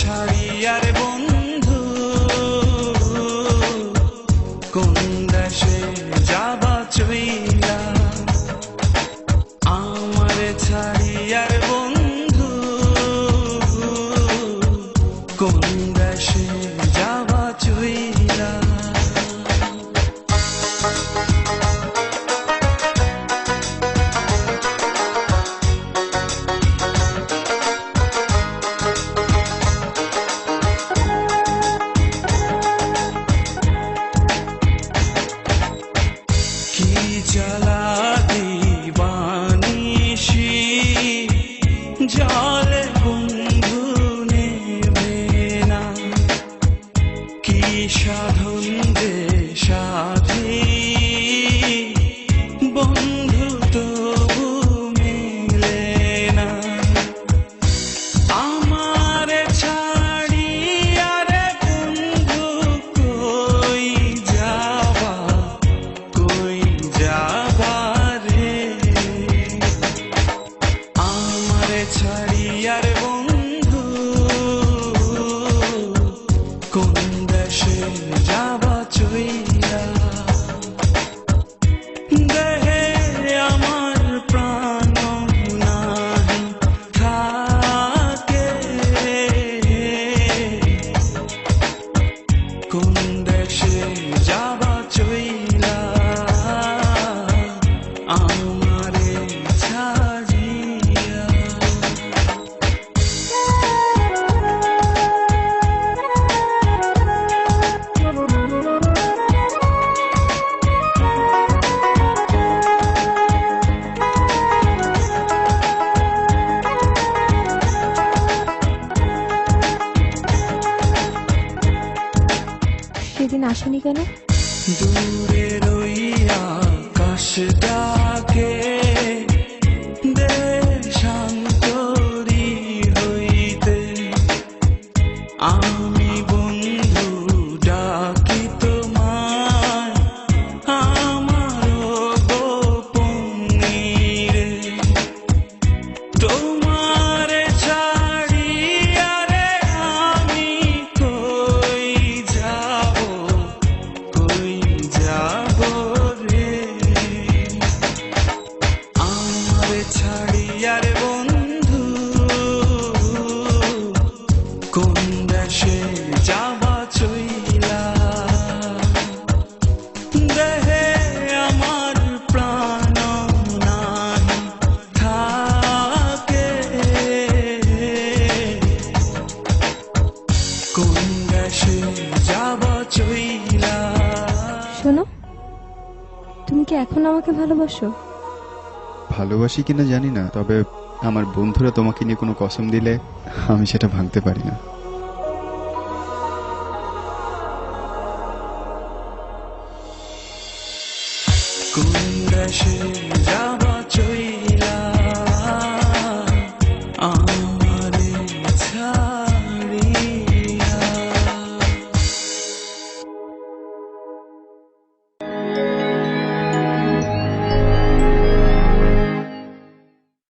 ছাড়ি আর বন্ধু কোন দেশে যাবা চইলা, আমার ছাড়ি আর বন্ধু কোন দেশে যাবা চইলা। কি জ্বালা দিবানিশি জলে বন্ধু নেবে না, কি সাধন যে সাধি বন্ধু তবু মেলে না। আমার ছাড়ি আর বন্ধু কই যাবা, কই যাবা রে, আমার ছাড়ি আর বন্ধু কোন দেশে যাবা চইলা। দেহে আমার প্রাণ নাহি থাকে, কোন দেশে যাবা চইলা আমারে ছাড়িয়া। সেদিন আসেনি কেন? দূরে রইয়া আকাশ ডাকে দেশান্তরী হইতে, আমি বন্ধু ডাকি তোমায় আমার গোপনে রে। তোমার ছাড়ি আরে আমি কই যাব, কই যাব রে, আমার ছাড়ি আর বন্ধু কোন দেশে যাবা চইলা। দেহে আমার প্রাণ নাহি থাকে, কোন দেশে যাবা চইলা। শোনো, তুমি কি এখন আমাকে ভালোবাসো? ভালোবাসি কিনা জানি না, তবে আমার বন্ধুরা তোমাকে নিয়ে কোনো কসম দিলে আমি সেটা ভাঙতে পারি না। কোন দেশে